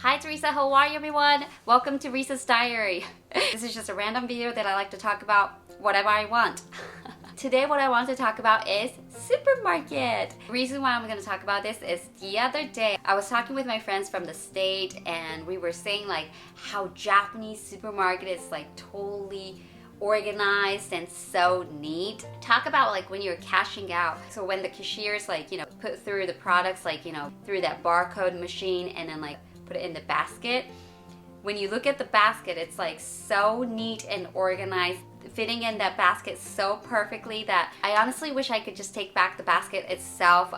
Hi Teresa, how are you everyone? Welcome to Risa's Diary. This is just a random video that I like to talk about whatever I want. Today what I want to talk about is supermarket. The reason why I'm going to talk about this is the other day I was talking with my friends from the state and we were saying like how Japanese supermarket is like totally organized and so neat. Talk about like when you're cashing out. So when the cashiers like, put through the products like, through that barcode machine and then like put it in the basket. When you look at the basket, it's like so neat and organized, fitting in that basket so perfectly that I honestly wish I could just take back the basket itself,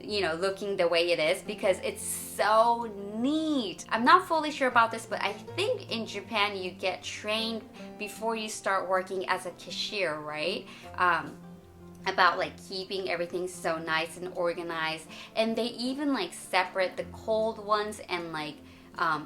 looking the way it is because it's so neat. I'm not fully sure about this, but I think in Japan you get trained before you start working as a cashier, right? About like keeping everything so nice and organized, and they even like separate the cold ones and like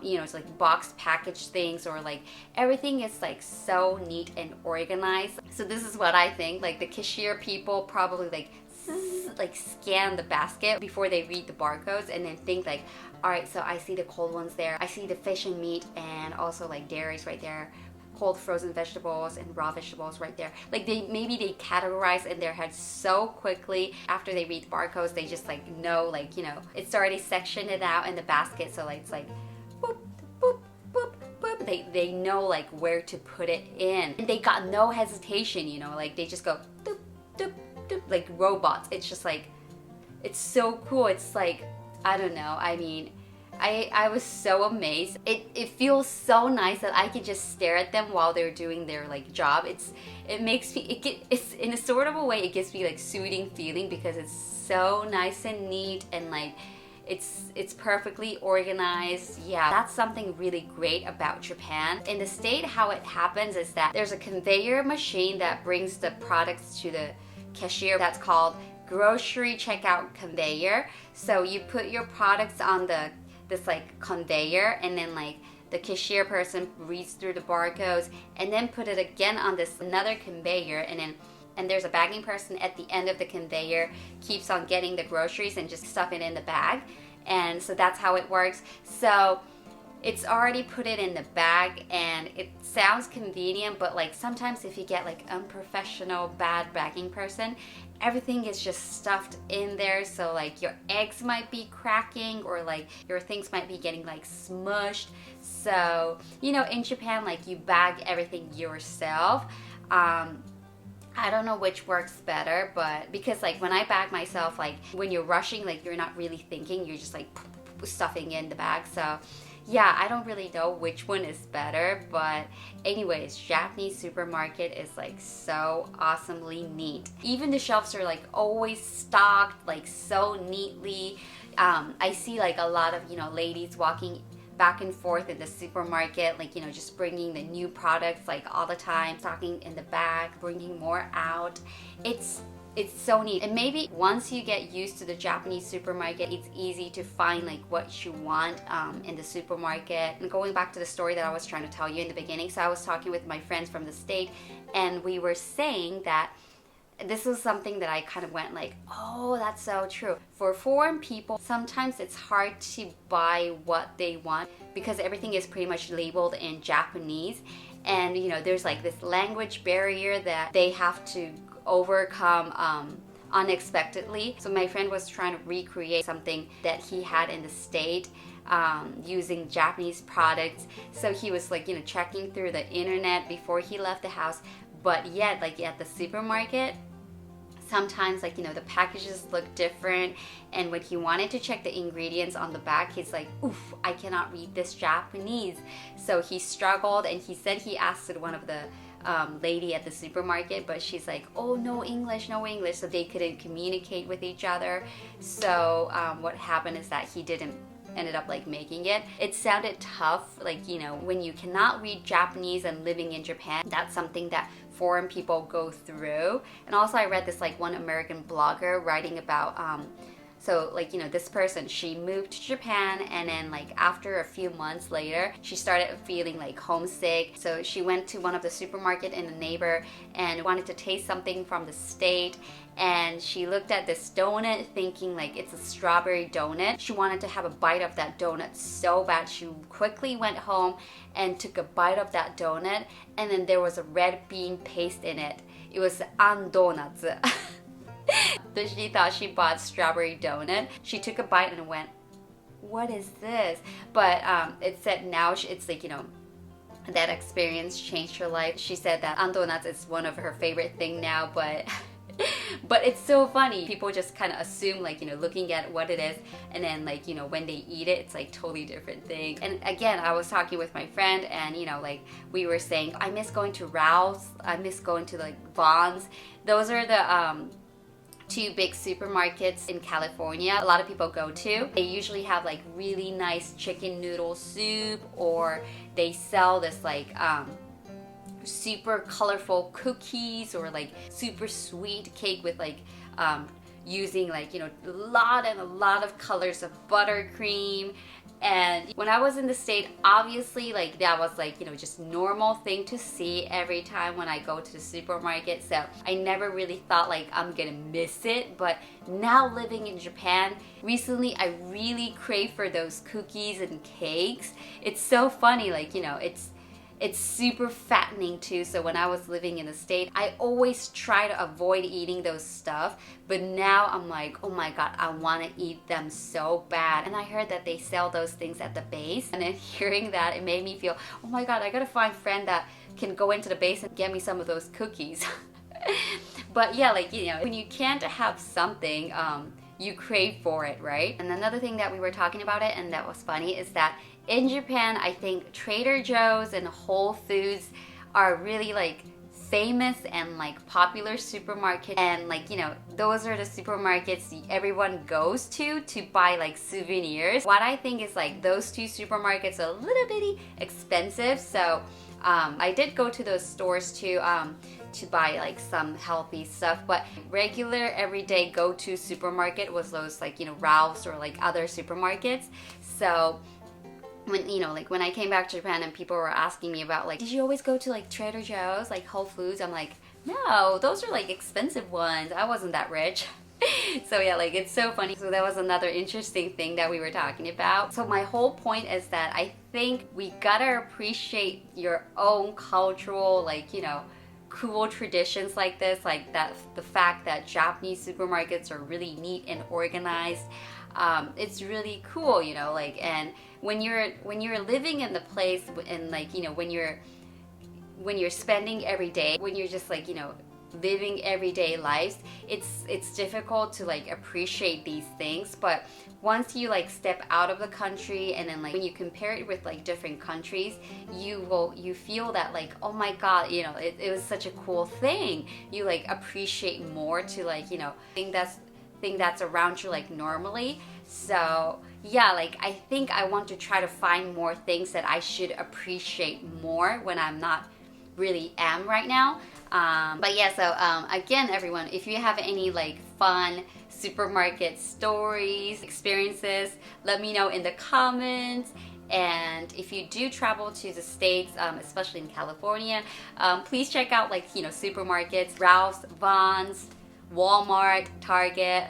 it's like box package things, or like everything is like so neat and organized. So this is what I think, like the cashier people probably like scan the basket before they read the barcodes and then think like, all right, so I see the cold ones there, I see the fish and meat and also like dairies right there, cold frozen vegetables and raw vegetables right there. Like maybe they categorize in their head so quickly. After they read the barcodes, they just like know, like, it's already sectioned it out in the basket, so like it's like boop, boop, boop, boop. They know like where to put it in. And they got no hesitation, like they just go doop, doop, doop, like robots. It's just like, it's so cool. It's like, I don't know, I mean, I was so amazed. It feels so nice that I could just stare at them while they're doing their like job. It makes me, it's in a sort of a way, it gives me like soothing feeling because it's so nice and neat and like it's perfectly organized. Yeah, that's something really great about Japan. In the state, how it happens is that there's a conveyor machine that brings the products to the cashier. That's called grocery checkout conveyor. So you put your products on this like conveyor, and then like the cashier person reads through the barcodes and then put it again on this another conveyor, and there's a bagging person at the end of the conveyor, keeps on getting the groceries and just stuff it in the bag. And so that's how it works. So it's already put it in the bag and it sounds convenient, but like sometimes if you get like unprofessional bad bagging person, everything is just stuffed in there. So like your eggs might be cracking or like your things might be getting like smushed. So in Japan, like you bag everything yourself. I don't know which works better, but because like when I bag myself, like when you're rushing, like you're not really thinking, you're just like stuffing in the bag. So yeah, I don't really know which one is better, but anyways, Japanese supermarket is like so awesomely neat. Even the shelves are like always stocked like so neatly. I see like a lot of ladies walking back and forth in the supermarket, like just bringing the new products like all the time, stocking in the bag, bringing more out. It's so neat. And maybe once you get used to the Japanese supermarket, it's easy to find like what you want in the supermarket. And going back to the story that I was trying to tell you in the beginning, so I was talking with my friends from the state and we were saying that this was something that I kind of went like, oh, that's so true. For foreign people, sometimes it's hard to buy what they want because everything is pretty much labeled in Japanese. And there's like this language barrier that they have to overcome unexpectedly. So my friend was trying to recreate something that he had in the state using Japanese products. So he was like checking through the internet before he left the house, but yet like at the supermarket sometimes like the packages look different, and when he wanted to check the ingredients on the back, he's like, oof, I cannot read this Japanese. So he struggled, and he said he asked one of the lady at the supermarket, but she's like, oh, no English, so they couldn't communicate with each other. So what happened is that he ended up like making it. It sounded tough, like when you cannot read Japanese and living in Japan, that's something that foreign people go through. And also I read this like one American blogger writing about So like, this person, she moved to Japan, and then like after a few months later, she started feeling like homesick. So she went to one of the supermarket in the neighbor and wanted to taste something from the state. And she looked at this donut thinking like it's a strawberry donut. She wanted to have a bite of that donut so bad. She quickly went home and took a bite of that donut, and then there was a red bean paste in it. It was an donuts. So she thought she bought strawberry donut. She took a bite and went, what is this? But it said now it's like, that experience changed her life. She said that an donuts is one of her favorite thing now, but it's so funny. People just kind of assume like, looking at what it is, and then like, when they eat it, it's like totally different thing. And again, I was talking with my friend, and like we were saying, I miss going to Ralph's, I miss going to like Vons. Those are the two big supermarkets in California a lot of people go to. They usually have like really nice chicken noodle soup, or they sell this like super colorful cookies, or like super sweet cake with like using like a lot of colors of buttercream. And when I was in the state, obviously like that was like just normal thing to see every time when I go to the supermarket, so I never really thought like I'm gonna miss it. But now living in Japan, recently I really crave for those cookies and cakes. It's so funny, like it's super fattening too. So when I was living in the States, I always try to avoid eating those stuff. But now I'm like, oh my god, I want to eat them so bad. And I heard that they sell those things at the base. And then hearing that, it made me feel, oh my god, I gotta find a friend that can go into the base and get me some of those cookies. But yeah, like, when you can't have something, you crave for it, right? And another thing that we were talking about it, and that was funny, is that in Japan, I think Trader Joe's and Whole Foods are really like famous and like popular supermarkets, and like those are the supermarkets everyone goes to buy like souvenirs. What I think is like those two supermarkets are a little bitty expensive, so I did go to those stores to buy like some healthy stuff, but regular everyday go-to supermarket was those like Ralph's or like other supermarkets. So when like when I came back to Japan and people were asking me about like, did you always go to like Trader Joe's, like Whole Foods? I'm like, no, those are like expensive ones. I wasn't that rich. So yeah, like it's so funny. So that was another interesting thing that we were talking about. So my whole point is that I think we gotta appreciate your own cultural, like cool traditions like this, like that the fact that Japanese supermarkets are really neat and organized. It's really cool, like, and when you're living in the place, and like when you're spending every day, when you're just like living everyday lives, it's difficult to like appreciate these things. But once you like step out of the country, and then like when you compare it with like different countries, you feel that like, oh my god, it was such a cool thing. You like appreciate more to like thing that's around you like normally. So yeah, like I think I want to try to find more things that I should appreciate more when I'm not really am right now. But yeah, so again, everyone, if you have any like fun supermarket stories, experiences, let me know in the comments. And if you do travel to the States, especially in California, please check out like supermarkets, Ralph's, Vons, Walmart, Target.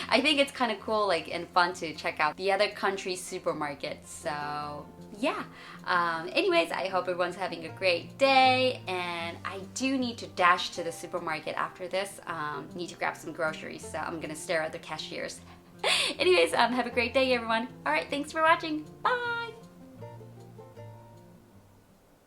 I think it's kind of cool, like, and fun to check out the other country's supermarkets. So yeah, anyways, I hope everyone's having a great day, and I do need to dash to the supermarket after this. Need to grab some groceries, so I'm gonna stare at the cashiers. Anyways, have a great day, everyone. All right, thanks for watching. Bye.